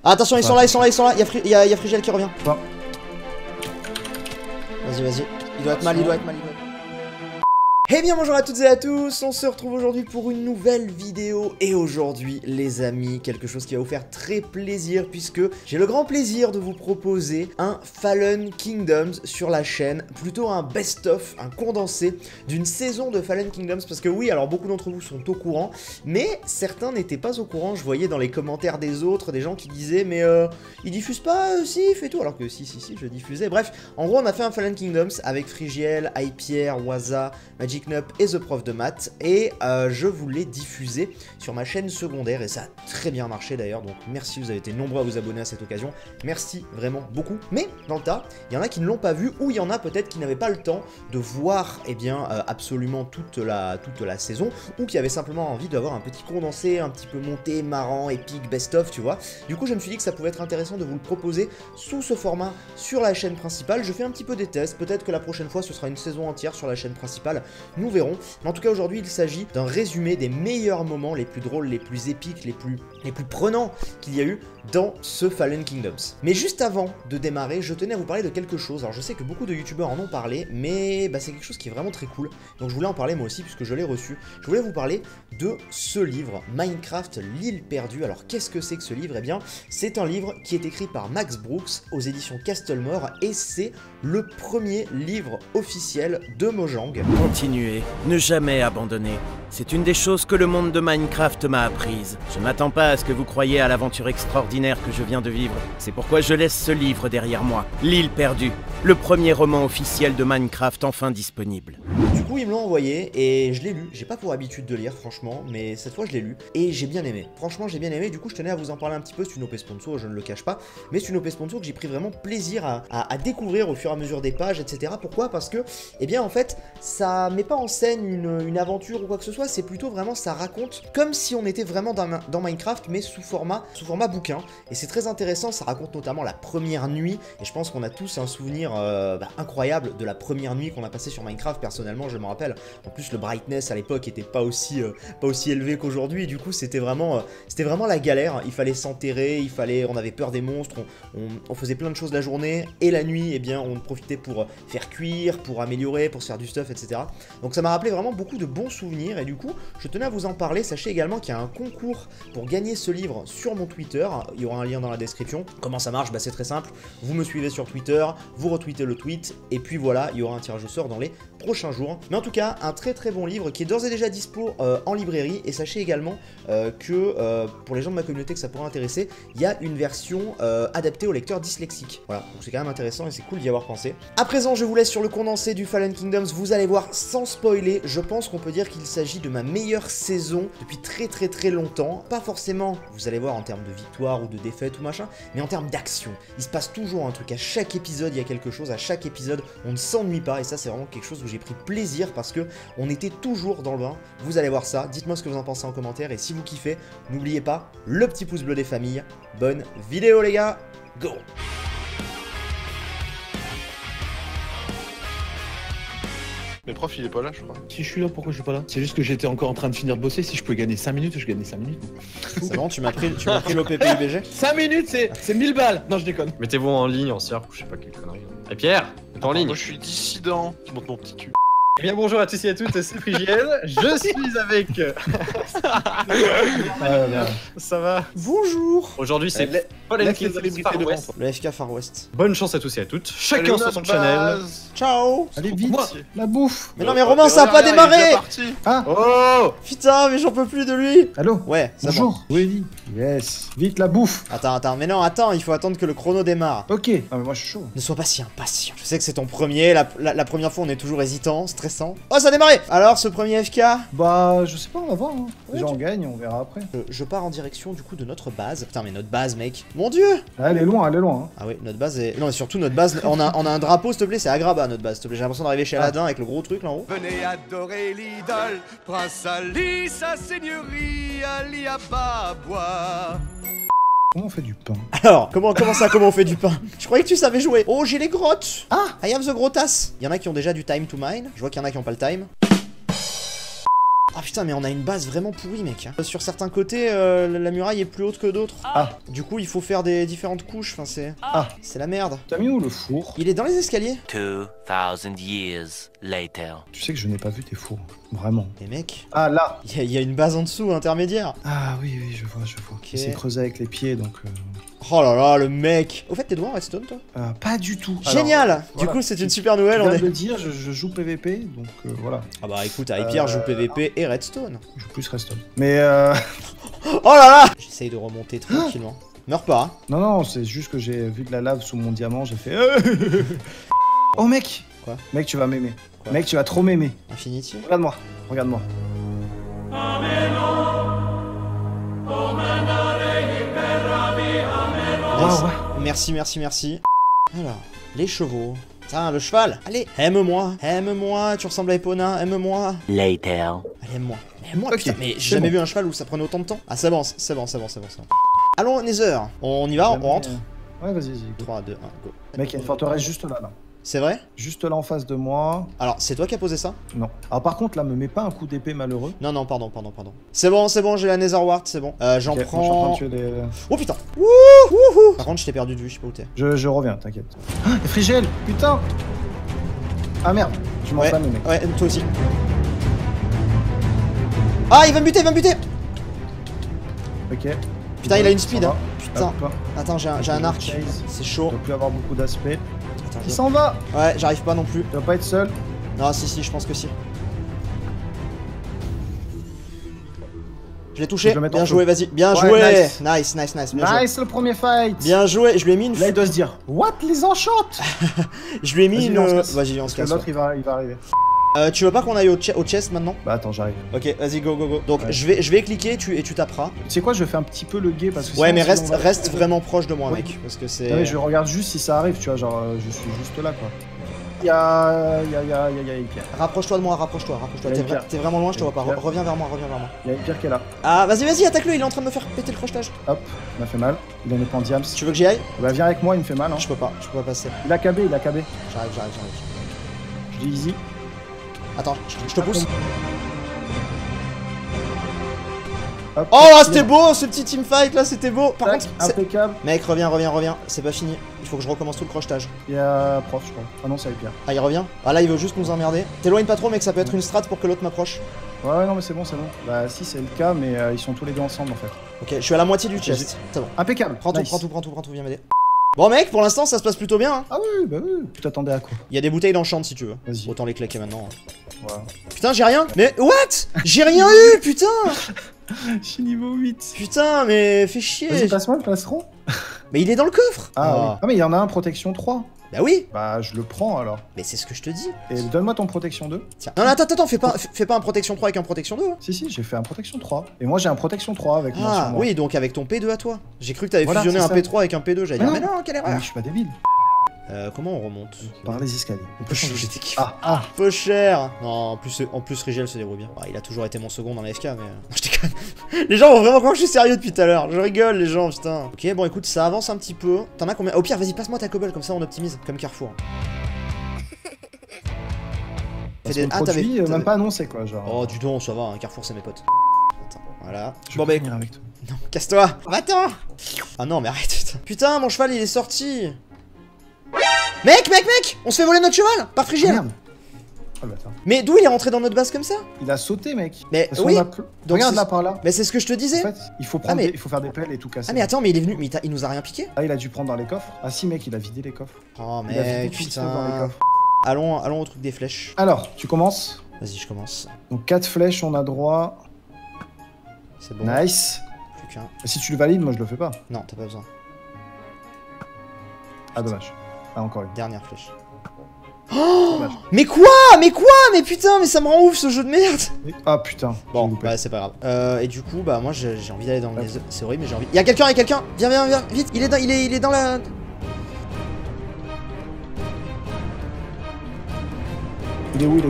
Ah, attention, ils sont là, ils sont là, ils sont là. Il y a Frigiel qui revient. Bon. Vas-y, vas-y. Il doit être mal, il doit être mal, il doit être mal. Eh bien bonjour à toutes et à tous, on se retrouve aujourd'hui pour une nouvelle vidéo et aujourd'hui les amis, quelque chose qui va vous faire très plaisir puisque j'ai le grand plaisir de vous proposer un Fallen Kingdoms sur la chaîne, plutôt un best-of, un condensé d'une saison de Fallen Kingdoms parce que oui, alors beaucoup d'entre vous sont au courant, mais certains n'étaient pas au courant, je voyais dans les commentaires des autres des gens qui disaient mais ils diffusent pas Sif et tout, alors que si je diffusais, bref, en gros on a fait un Fallen Kingdoms avec Frigiel, Hypierre, Waza, Magic et The Prof de maths et je vous l'ai diffusé sur ma chaîne secondaire et ça a très bien marché d'ailleurs, donc merci, vous avez été nombreux à vous abonner à cette occasion, merci vraiment beaucoup. Mais dans le tas, il y en a qui ne l'ont pas vu ou il y en a peut-être qui n'avaient pas le temps de voir absolument toute la saison ou qui avaient simplement envie d'avoir un petit condensé un petit peu monté, marrant, épique, best-of, tu vois. Du coup je me suis dit que ça pouvait être intéressant de vous le proposer sous ce format sur la chaîne principale. Je fais un petit peu des tests, peut-être que la prochaine fois ce sera une saison entière sur la chaîne principale, nous verrons. Mais en tout cas aujourd'hui il s'agit d'un résumé des meilleurs moments, les plus drôles, les plus épiques, les plus prenants qu'il y a eu dans ce Fallen Kingdoms. Mais juste avant de démarrer, je tenais à vous parler de quelque chose. Alors je sais que beaucoup de youtubeurs en ont parlé, mais c'est quelque chose qui est vraiment très cool. Donc je voulais en parler moi aussi puisque je l'ai reçu. Je voulais vous parler de ce livre, Minecraft, l'île perdue. Alors qu'est-ce que c'est que ce livre? Eh bien c'est un livre qui est écrit par Max Brooks aux éditions Castlemore et c'est le premier livre officiel de Mojang. Continuer, ne jamais abandonner. C'est une des choses que le monde de Minecraft m'a apprise. Je m'attends pas à ce que vous croyiez à l'aventure extraordinaire que je viens de vivre. C'est pourquoi je laisse ce livre derrière moi. L'île perdue, le premier roman officiel de Minecraft enfin disponible. Du coup ils me l'ont envoyé et je l'ai lu. J'ai pas pour habitude de lire franchement, mais cette fois je l'ai lu et j'ai bien aimé. Franchement j'ai bien aimé, du coup je tenais à vous en parler un petit peu. C'est une OP sponsor, je ne le cache pas, mais c'est une OP sponsor que j'ai pris vraiment plaisir à découvrir au fur et à mesure des pages, etc. Pourquoi? Parce que, eh bien en fait, ça met pas en scène une aventure ou quoi que ce soit, c'est plutôt vraiment, ça raconte comme si on était vraiment dans Minecraft, mais sous format bouquin. Et c'est très intéressant, ça raconte notamment la première nuit, et je pense qu'on a tous un souvenir incroyable de la première nuit qu'on a passée sur Minecraft. Personnellement, je me rappelle, en plus le brightness à l'époque était pas aussi élevé qu'aujourd'hui, et du coup c'était vraiment la galère. Il fallait s'enterrer, on avait peur des monstres, on faisait plein de choses la journée, et la nuit, eh bien on profitait pour faire cuire, pour améliorer, pour se faire du stuff, etc. Donc ça m'a rappelé vraiment beaucoup de bons souvenirs et du coup je tenais à vous en parler. Sachez également qu'il y a un concours pour gagner ce livre sur mon Twitter, il y aura un lien dans la description. Comment ça marche? C'est très simple, vous me suivez sur Twitter, vous retweetez le tweet et puis voilà, il y aura un tirage au sort dans les prochains jours. Mais en tout cas un très très bon livre qui est d'ores et déjà dispo en librairie, et sachez également que pour les gens de ma communauté que ça pourrait intéresser, il y a une version adaptée aux lecteurs dyslexiques. Voilà, donc c'est quand même intéressant et c'est cool d'y avoir pensé. À présent je vous laisse sur le condensé du Fallen Kingdoms. Vous allez voir sans spoiler, je pense qu'on peut dire qu'il s'agit de ma meilleure saison depuis très longtemps. Pas forcément, vous allez voir, en termes de victoire ou de défaite ou machin, mais en termes d'action. Il se passe toujours un truc, à chaque épisode il y a quelque chose, à chaque épisode on ne s'ennuie pas, et ça c'est vraiment quelque chose où j'ai pris plaisir parce que on était toujours dans le bain. Vous allez voir ça, dites-moi ce que vous en pensez en commentaire, et si vous kiffez, n'oubliez pas le petit pouce bleu des familles. Bonne vidéo les gars, go! Mais le prof il est pas là je crois. Si je suis là, pourquoi je suis pas là? C'est juste que j'étais encore en train de finir de bosser. Si je pouvais gagner 5 minutes, je gagnais 5 minutes. C'est bon, tu m'as pris l'OPPUBG. 5 minutes, c'est 1000 balles. Non, je déconne. Mettez-vous en ligne, en cirque, ou je sais pas quelle connerie. Et Pierre, t'es en ligne. Moi je suis dissident, je monte mon petit cul. Eh bien bonjour à tous et à toutes, c'est Frigiel. Je suis avec... Ça va? Bonjour. Aujourd'hui c'est Fallen Kingdoms Far West. Le FK Far West. Bonne chance à tous et à toutes. Chacun sur son channel. Ciao. Allez vite, la bouffe. Mais non mais Romain ça a pas démarré. Ah, Oh! Putain mais j'en peux plus de lui. allô. Ouais, c'est bon. Bonjour. Oui, yes. Vite la bouffe. Attends, mais non, attends, il faut attendre que le chrono démarre. Ok. Ah mais moi je suis chaud. Ne sois pas si impatient. Je sais que c'est ton premier, la première fois on est toujours hésitant, stressant. Oh ça a démarré. Alors ce premier FK, Bah, je sais pas, on va voir. Hein. Ouais, Déjà on gagne, on verra après. je pars en direction du coup de notre base. Putain mais notre base mec. Mon dieu. Ah, elle est loin, hein. Ah oui, notre base est... Non mais surtout notre base, on a un drapeau s'il te plaît, c'est Agrabah notre base s'il te plaît. J'ai l'impression d'arriver chez Aladdin avec le gros truc là en haut. Venez adorer l'idole, Prince Ali, sa seigneurie, Ali Ababa. Comment on fait du pain? Alors, comment on fait du pain? Je croyais que tu savais jouer. Oh j'ai les grottes. Ah, I have the grotas. Il y en a qui ont déjà du time to mine. Je vois qu'il y en a qui ont pas le time. Ah putain, mais on a une base vraiment pourrie, mec. Sur certains côtés, la muraille est plus haute que d'autres. Ah. Du coup, il faut faire des différentes couches. Enfin, c'est. Ah. C'est la merde. T'as mis où le four? Il est dans les escaliers. 2000 years later. Tu sais que je n'ai pas vu tes fours. Vraiment. Et mec, Ah, là. il y a une base en dessous, intermédiaire. Ah oui, oui, je vois, je vois. Ok. C'est creusé avec les pieds, donc... Oh là là, le mec. Au fait, t'es doué en redstone, toi? Pas du tout. Génial. Alors, Du voilà. coup, c'est une super nouvelle. Tu On viens est. de le dire, je joue PVP, donc voilà. Ah bah écoute, Hyper joue PVP et redstone. Je joue plus Redstone. Mais Oh là là. J'essaye de remonter tranquillement. Meurs pas. Hein. non, non, c'est juste que j'ai vu de la lave sous mon diamant, j'ai fait... Oh mec. Quoi? Mec, tu vas m'aimer. Quoi? Mec, tu vas trop m'aimer. Infinity. Regarde-moi, regarde-moi. Nice. ouais. Merci, merci, merci. Alors, les chevaux. Putain, le cheval. Allez, aime-moi, aime-moi. Tu ressembles à Epona, aime-moi. Later. Allez, aime-moi. Aime-moi, Ok, putain, mais j'ai c'est jamais bon. vu un cheval où ça prenait autant de temps. Ah, c'est bon, c'est bon, c'est bon, c'est bon, c'est bon. Allons, Nether. On y va, on rentre. Ouais, vas-y, vas-y. go. 3, 2, 1, go. Mec, il y a une forteresse juste là, là. C'est vrai? Juste là en face de moi. Alors, c'est toi qui as posé ça? Non. Alors par contre, là, me mets pas un coup d'épée malheureux. Non, non, pardon, pardon, pardon. C'est bon, j'ai la Nether Wart, c'est bon. J'en Ok, prends. je suis en train de tuer les... Oh putain! Wouhou! Par contre, je t'ai perdu de vue, je sais pas où t'es. Je reviens, t'inquiète. Ah, Frigel, putain. Ah merde, je m'en Ouais, fame, mec. ouais, toi aussi. Ah, il va me buter, il va me buter! Ok. Putain, il a une speed, Ça hein. va. Putain. Hop. Attends, j'ai un arc. Chase. C'est Il chaud. doit plus avoir beaucoup d'aspect. Attends, Il s'en va. Ouais, j'arrive pas non plus. Tu vas pas être seul. Non, si, je pense que si. Je l'ai touché. Je le mets en Bien feu. joué, vas-y. Bien Ouais, joué. nice. Nice. Bien joué. Nice, le premier fight. Bien joué. Je lui ai mis une. Là, il doit se dire, what, les enchantes. Je lui ai mis Vas-y, une. viens, on se casse. Vas-y, viens, on se Parce casse. que l'autre, il va arriver. Tu veux pas qu'on aille au chest maintenant? Bah attends, j'arrive. Ok, vas-y, go. Donc, Ouais. je vais cliquer et tu taperas. Tu sais quoi, je fais un petit peu le guet parce que... Ouais, sinon, mais sinon, on va- reste vraiment proche de moi, Ouais. mec. Parce que c'est. Non, mais je regarde juste si ça arrive, tu vois, genre, je suis juste là, quoi. Il y a Pierre. Rapproche-toi de moi, rapproche-toi. Il y a une pierre. T'es vraiment loin, je te vois pas. Il y a une pierre. Reviens vers moi. Il y a une pierre qui est là. Ah, vas-y, attaque-le, il est en train de me faire péter le crochetage. Hop, il m'a fait mal. Il en est pas en diams. Tu veux que j'y aille? Bah viens avec moi, il me fait mal. Hein. Je peux pas passer. Il a KB. J'arrive. Je dis easy. Attends, je te pousse. Hop, Oh là, il est c'était là. beau, ce petit teamfight là, c'était beau. Par Tac, contre, c'est- impeccable. mec, reviens. C'est pas fini. Il faut que je recommence tout le crochetage. Il y a prof, je crois. Ah non, c'est avec Pierre. Ah, il revient. Ah là, il veut juste nous emmerder. T'éloignes pas trop, mec, ça peut être une strat pour que l'autre m'approche. Ouais, non, mais c'est bon. Bah si, c'est le cas, mais ils sont tous les deux ensemble, en fait. Ok, je suis à la moitié du chest. C'est bon. Impeccable. Prends tout, Nice. viens m'aider. Bon, mec, pour l'instant, ça se passe plutôt bien. Hein. Ah oui, bah oui. Tu t'attendais à quoi? Il y a des bouteilles d'enchant si tu veux. Vas-y. Autant les claquer maintenant. Voilà. Putain, j'ai rien. Mais what? J'ai rien eu, putain. Je suis niveau 8. Putain, mais fais chier. Vas-y, passe-moi le plastron. Mais il est dans le coffre. Ah, oui. Ah, mais il y en a un protection 3. Bah oui. Bah, je le prends alors. Mais c'est ce que je te dis. Et donne-moi ton protection 2. Tiens. Non, attends, fais pas un protection 3 avec un protection 2. Hein. Si, j'ai fait un protection 3. Et moi, j'ai un protection 3 avec moi sur Ah moi. oui, donc avec ton P2 à toi. J'ai cru que t'avais Voilà, fusionné c'est un ça. P3 avec un P2, j'allais dire, mais non, quelle Ah, mais erreur. je suis pas débile. Comment on remonte? Par les escaliers. On peut changer. J'étais kiffé. Ah, Peu cher. Non, en plus Rigel se débrouille bien. Bah, il a toujours été mon second dans la FK, mais je déconne. Les gens vont vraiment croire que je suis sérieux depuis tout à l'heure. Je rigole, les gens, putain. Ok, bon, écoute, ça avance un petit peu. T'en as combien? Au pire, vas-y, passe-moi ta cobble, comme ça on optimise, comme Carrefour. parce Fais des- que Ah, le t'avais- produit, t'avais- même pas annoncé quoi, genre. Oh, du don, ça va, hein, Carrefour, c'est mes potes. Attends, voilà. Je Bon, peux bah, venir avec toi. non, casse-toi. Va-t'en. Ah non, mais arrête, putain. Putain, mon cheval, il est sorti. Mec, on se fait voler notre cheval par Ah, Frigiel. merde. Oh le bâtard. Mais d'où il est rentré dans notre base comme ça? Il a sauté, mec. Mais Parce qu'on oui. a Donc Regarde c'est- là par là. Mais c'est ce que je te disais. En fait, il faut prendre mais- il faut faire des pelles et tout casser. Ah mais attends, mais il est venu, mais il nous a rien piqué. Ah, il a dû prendre dans les coffres. Ah si, mec, il a vidé les coffres. Oh Il a vidé mec, tout le stock dans les putain. coffres. Allons au truc des flèches. Alors, tu commences. Vas-y, je commence. Donc 4 flèches, on a droit. C'est bon. Nice. Plus qu'un. Si tu le valides, moi je le fais pas. Non, t'as pas besoin. Ah, dommage. Ah, encore une. Dernière flèche. Dommage. Mais quoi? Mais putain, mais ça me rend ouf ce jeu de merde. Ah putain. Bon, j'ai loupé. bah c'est pas grave. Et du coup, bah moi j'ai envie d'aller dans le nether. C'est horrible, mais j'ai envie. Y'a quelqu'un. Viens, vite. Il est dans la. Il est où?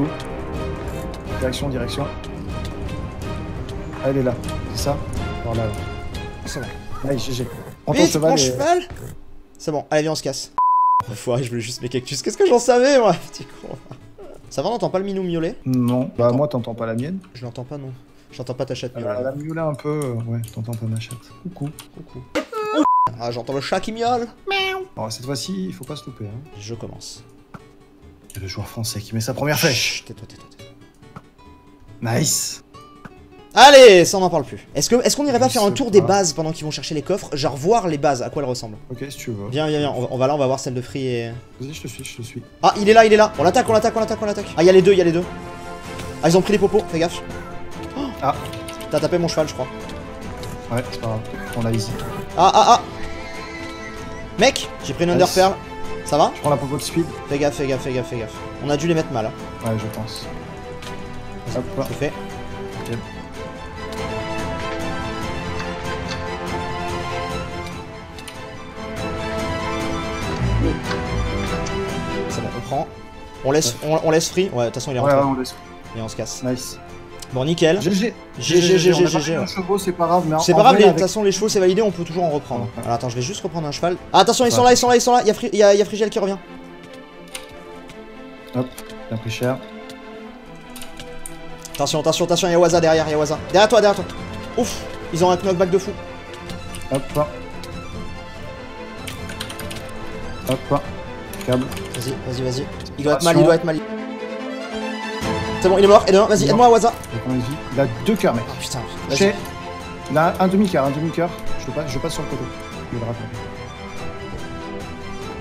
Direction. Ah, il est là. C'est ça? Par là. C'est bon. Allez, GG. Prends ton Vite, cheval mon et... cheval. C'est bon. Allez, viens, on se casse. Enfoiré, je voulais juste mes cactus. Qu'est-ce que j'en savais, moi, petit con. Ça va, on n'entend pas le minou miauler? Non. Bah Attends. moi t'entends pas la mienne. Je l'entends pas, non. J'entends pas ta chatte miauler. La miaule un peu, ouais, t'entends pas ma chatte. Coucou. Coucou. Ah, j'entends le chat qui miaule. Alors cette fois-ci, il faut pas se louper. Hein. Je commence. Et le joueur français qui met sa première flèche. Chut, tais-toi, tais-toi, tais-toi. Nice. Allez, ça on n'en parle plus. Est-ce qu'on irait pas Je faire un sais tour des pas. bases pendant qu'ils vont chercher les coffres? Genre voir les bases, à quoi elles ressemblent. Ok, si tu veux. Viens, viens, viens, on va là, on va voir celle de Free et... Vas-y, je te suis, je te suis. Ah, il est là, il est là. On l'attaque, on l'attaque, on l'attaque, on l'attaque. Ah, il y a les deux, il y a les deux. Ah, ils ont pris les popos, fais gaffe. Oh, Ah. T'as tapé mon cheval, je crois. Ouais, c'est pas grave. On l'a easy. Ah, ah, ah. Mec, j'ai pris une Nice. Underpearl. Ça va? Je prends la popo de speed. Fais gaffe, fais gaffe, fais gaffe, fais gaffe. On a dû les mettre mal. Hein. Ouais, je pense. Hop, Je le fais. ok. C'est bon, on prend. On laisse Free. Ouais, de toute façon, il est Ouais, rentré. ouais, on laisse. Et on se casse. Nice. Bon, nickel. GG. GG. On a pas pris nos chevaux, c'est pas grave, mais C'est en pas grave, vrai, de toute avec- façon, les chevaux c'est validé, on peut toujours en reprendre. Ouais. Alors attends, je vais juste reprendre un cheval. Ah, attention, ils sont Ouais. là, ils sont là, ils sont là. Il y a Frigel qui revient. Hop, bien pris cher. Attention, attention, attention, il y a Waza derrière, il y a Waza. Derrière toi, derrière toi. Ouf, ils ont un knockback de fou. Hop. Hop. Câble. Vas-y, vas-y, vas-y. Il doit être mal, Attention. il doit être mal. C'est bon, il est mort. Et demain, vas-y, Non. aide-moi, Waza. Il a combien de vie? Il a 2 cœurs, mec. Ah putain, Chez- vas-y. Il a un demi-cœur, Je passe sur le côté. Je vais le rattraper.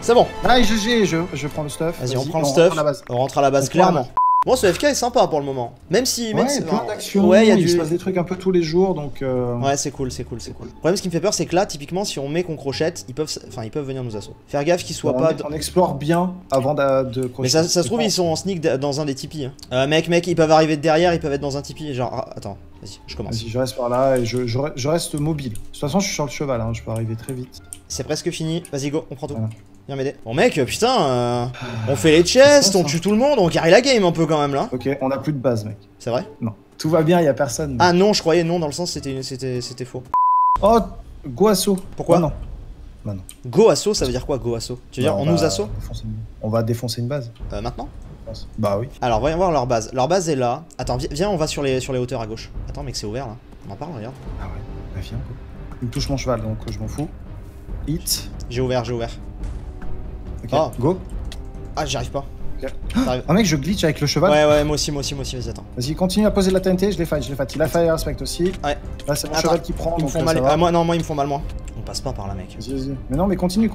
C'est bon. Ah, GG, je prends le stuff. Vas-y, on prend le rentre stuff. à la base. On rentre à la base, On prend clairement. Bon, ce FK est sympa pour le moment. Même si. Même Ouais, si plein d'actions. Ouais, il y a il se du. passe des trucs un peu tous les jours, donc. Ouais, c'est cool, c'est cool, c'est cool. Le problème, ce qui me fait peur, c'est que là, typiquement, si on met qu'on crochette, ils peuvent venir nous assaut. Faire gaffe qu'ils soient pas. On explore bien avant de crocheter. Mais ça se trouve, ils sont en sneak dans un des tipis. Hein. Mec, ils peuvent arriver de derrière, ils peuvent être dans un tipi. Genre, ah, attends, vas-y, je commence. Vas-y, je reste par là et je reste mobile. De toute façon, je suis sur le cheval, hein, je peux arriver très vite. C'est presque fini. Vas-y, go, on prend tout. Voilà. Viens m'aider. Bon, mec, putain, on fait les chests, ça, on ça. tue tout le monde, on carry la game un peu quand même là. Ok, on a plus de base, mec. C'est vrai? Non. Tout va bien, y a personne. Ah non, je croyais non, dans le sens c'était faux. Oh, go assaut. Pourquoi? Oh, non. Go assaut, ça veut dire quoi, go assaut? Tu veux dire, Bah, on nous assaut? On va défoncer une base, Maintenant? je pense. Bah oui. Alors, voyons voir leur base. Leur base est là. Attends, viens, on va sur les hauteurs à gauche. Attends, mec, c'est ouvert là. On en parle, regarde. Ah ouais, bah viens, quoi. Il me touche mon cheval, donc je m'en fous. Hit. J'ai ouvert. Ok, Oh. go. Ah, j'y arrive pas. Ok. T'arrives. Ah mec, je glitch avec le cheval. Ouais, moi aussi, vas-y, attends. Vas-y, continue à poser de la TNT, je l'ai fight. Il a fire respect aussi. Ouais. Là, c'est mon Attends, cheval qui prend, Ils me donc font ça mal. va. Ah, moi, ils me font mal, moi. On passe pas par là, mec. Vas-y. Mais non, mais continue.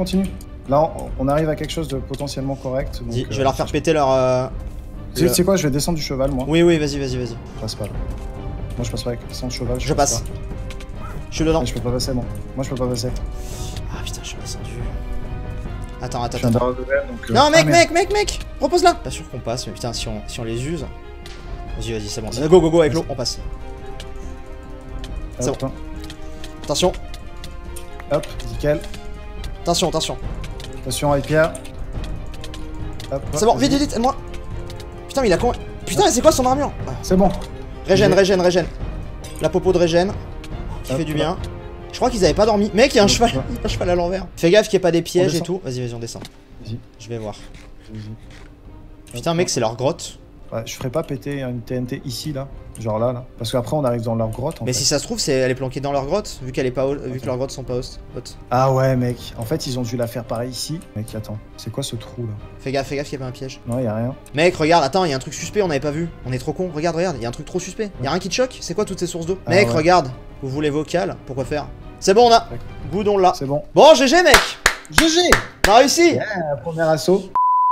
Là, on arrive à quelque chose de potentiellement correct. donc, Vas-y, je vais leur faire péter leur. Tu sais quoi, je vais descendre du cheval, moi. Oui, vas-y. Je passe pas là. Moi, je passe pas avec sans cheval. Je passe. pas. Je suis dedans. Mais je peux pas passer, moi. Moi, je peux pas passer. Ah putain, je suis descendu. Attends. Je suis un dark level, donc. Non, ah, merde. mec, repose là. Pas sûr qu'on passe, mais putain, si on les use. Vas-y, c'est bon. Go, avec l'eau, on passe. C'est Hop, bon. Attention, Hop, nickel. attention. Attention avec Pierre. Hop, C'est bon, vas-y. vite, aide-moi. Putain, mais il a con. Putain, c'est quoi son armure? Ah. C'est bon. Régène. La popo de régène. Qui Hop. fait du bien. Je crois qu'ils avaient pas dormi. Mec, il y a un cheval. Il y a un cheval à l'envers. Fais gaffe qu'il n'y ait pas des pièges et descend. tout. Vas-y, on descend. Vas-y. Je vais voir. Vas-y. Putain, Hop, mec, c'est leur grotte. Ouais, je ferais pas péter une TNT ici, là. Genre là. Parce qu'après, on arrive dans leur grotte. En Mais fait. si ça se trouve, elle est planquée dans leur grotte, vu qu'elle est pas vu que leurs grottes sont pas hautes. Ah ouais, mec. En fait, ils ont dû la faire pareil ici. Mec, attends. C'est quoi ce trou, là? Fais gaffe qu'il y a pas un piège. Non, y a rien. Mec, regarde, attends, il y a un truc suspect, on avait pas vu. On est trop con. Regarde, il y a un truc trop suspect. Y a rien qui te choque? C'est quoi toutes ces sources d'eau? Ah Mec, ouais. regarde. Vous voulez vocal? Pourquoi faire? C'est bon, on a. Goudon là. C'est bon. Bon, GG, mec. GG! On a réussi. Premier assaut.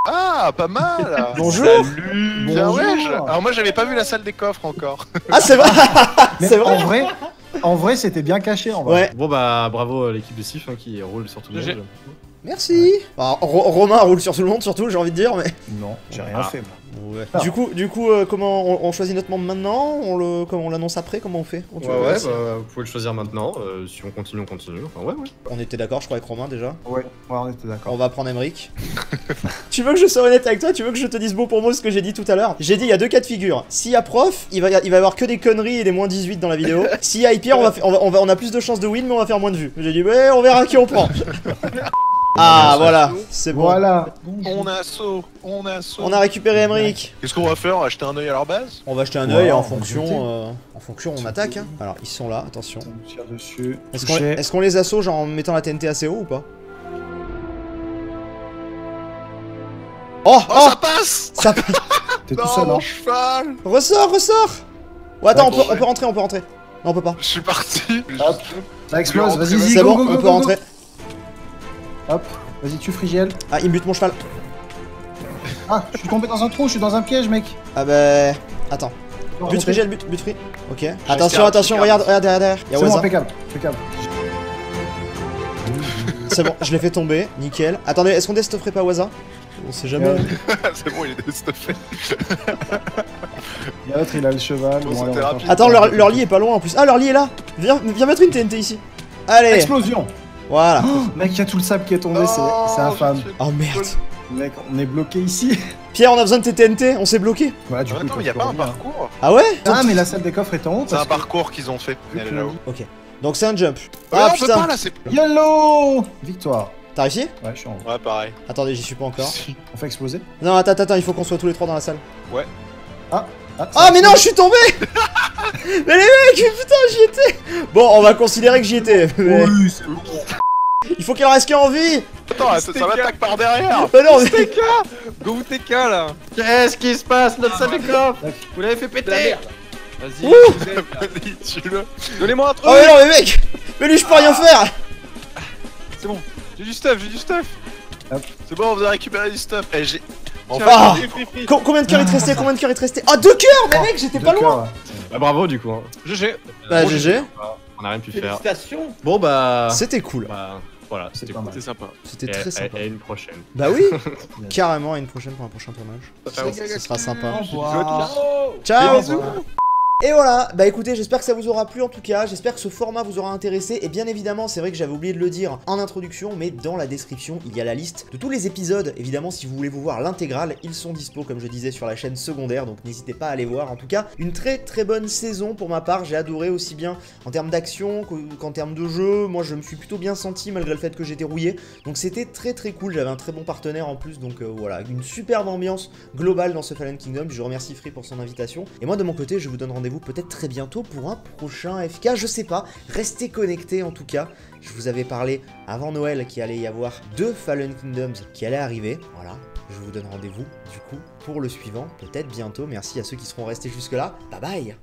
Ah, pas mal. Bonjour. Salut. Bien, Bonjour. ouais, alors moi j'avais pas vu la salle des coffres encore. Ah, c'est vrai. Mais C'est vrai. En vrai, c'était bien caché, en vrai. Ouais. Bon bah bravo à l'équipe de Sif hein, qui roule sur tout le GG. monde. Merci. Bah, Romain roule sur tout le monde, surtout, j'ai envie de dire, mais. Non, j'ai rien Ah. fait, moi. Ouais. Ah. Du coup, comment on choisit notre membre maintenant? Comment on l'annonce après? Comment on fait? Ouais, ouais, bah, vous pouvez le choisir maintenant. Si on continue, on continue. Enfin, ouais. On était d'accord, je crois, avec Romain déjà. Ouais, on était d'accord. On va prendre Emric. Tu veux que je sois honnête avec toi? Tu veux que je te dise beau pour mot ce que j'ai dit tout à l'heure? J'ai dit il y a deux cas de figure. S'il y a prof, il va y avoir que des conneries et des moins 18 dans la vidéo. S'il y a hyper, on a plus de chances de win, mais on va faire moins de vues. J'ai dit, ouais, on verra qui on prend. Ah voilà, c'est bon. Voilà. On a assaut, on a assaut. On a récupéré Emmerich. Qu'est-ce qu'on va faire? Acheter un œil à leur base? On va jeter un Ouais, œil et on en va fonction on attaque. Hein. Alors ils sont là, attention. On tire dessus. Est-ce qu'on les assaut genre en mettant la TNT assez haut ou pas? Oh, Oh, ça passe! ça... T'es tout Non, seul, mon hein. cheval! Ressort. Ouais, attends, Ouais, on peut rentrer, on peut rentrer. Non, on peut pas. Je suis parti. Hop. Ça explose, vas-y, vas-y, C'est go, bon, go, go, on peut go, rentrer. go. Hop, vas-y, tue Frigiel. Ah, il me bute mon cheval. Ah, je suis tombé dans un trou, je suis dans un piège, mec. Ah bah... Attends. But Frigiel, but Free. Ok. Attention, garde. regarde derrière. Y'a C'est bon, Waza. impeccable, impeccable. C'est bon, je l'ai fait tomber. Nickel. Attendez, est-ce qu'on destofferait pas Waza? On sait jamais. C'est bon, il est déstuffé. L'autre, il a le cheval. Bon, Bon, c'était allez, on rapide. Attends, leur lit est pas loin en plus. Ah, leur lit est là. Viens mettre une TNT ici. Allez. Explosion. Voilà. Oh, mec, il y a tout le sable qui est tombé, c'est infâme. Oh merde. Mec, on est bloqué ici. Pierre, on a besoin de tes TNT, on s'est bloqué. Voilà, du coup, Attends, mais ils y a peuvent pas un revenir. parcours? Ah ouais? Ah, mais la salle des coffres est en haut. C'est un parce que- parcours qu'ils ont fait. Elle est là-haut. Ok. Donc c'est un jump. Ah, Ah on peut pas putain. là, c'est. Yellow. Victoire. T'as réussi? Ouais, je suis en haut. Ouais, pareil. Attendez, j'y suis pas encore. Si. On fait exploser. Non, attends, il faut qu'on soit tous les trois dans la salle. Ah, Ah mais non, je suis tombé. Mais les mecs, putain, j'y étais. Bon, on va considérer que j'y étais. Mais Oui, c'est bon. il faut qu'il en reste qu'un en vie. Attends, ça m'attaque par derrière. Mais non, mais... Go vous TK là. Qu'est-ce qui se passe? Notre salle des coffres. Vous l'avez fait péter. Vas-y, Ouh. je vous aide, là. Vas-y, tue-le. Donnez-moi un truc. Oh mais non, mais mec. Mais lui, je peux rien faire. C'est bon. J'ai du stuff, j'ai du stuff. Hop. C'est bon, on vous a récupéré du stuff. Eh, j'ai. Ah. Free. Combien de cœurs il te restait? Combien de cœurs il te restait? Ah, 2 cœurs. Mais mec, j'étais pas loin. Bah bravo du coup. Hein. GG. Bah GG. On a rien pu faire. Félicitations. Bon bah. C'était cool. Bah voilà, c'était pas cool. mal. C'est sympa. C'était Et- très sympa. Et une prochaine. Bah oui. Carrément, à une prochaine pour un prochain tournage. Ce sera sympa. Au revoir. Ciao. Bisous. Et voilà, bah écoutez, j'espère que ça vous aura plu en tout cas, j'espère que ce format vous aura intéressé, et bien évidemment, c'est vrai que j'avais oublié de le dire en introduction, mais dans la description, il y a la liste de tous les épisodes, évidemment, si vous voulez vous voir l'intégrale, ils sont dispo, comme je disais, sur la chaîne secondaire, donc n'hésitez pas à aller voir. En tout cas, une très très bonne saison pour ma part, j'ai adoré aussi bien en termes d'action qu'en termes de jeu, moi je me suis plutôt bien senti malgré le fait que j'étais rouillé, donc c'était très très cool, j'avais un très bon partenaire en plus, donc voilà, une superbe ambiance globale dans ce Fallen Kingdom, je remercie Free pour son invitation, et moi de mon côté, je vous donne rendez-vous peut-être très bientôt pour un prochain FK, je sais pas, restez connectés en tout cas, je vous avais parlé avant Noël qu'il allait y avoir 2 Fallen Kingdoms qui allaient arriver, voilà, je vous donne rendez-vous du coup pour le suivant, peut-être bientôt, merci à ceux qui seront restés jusque là, bye bye.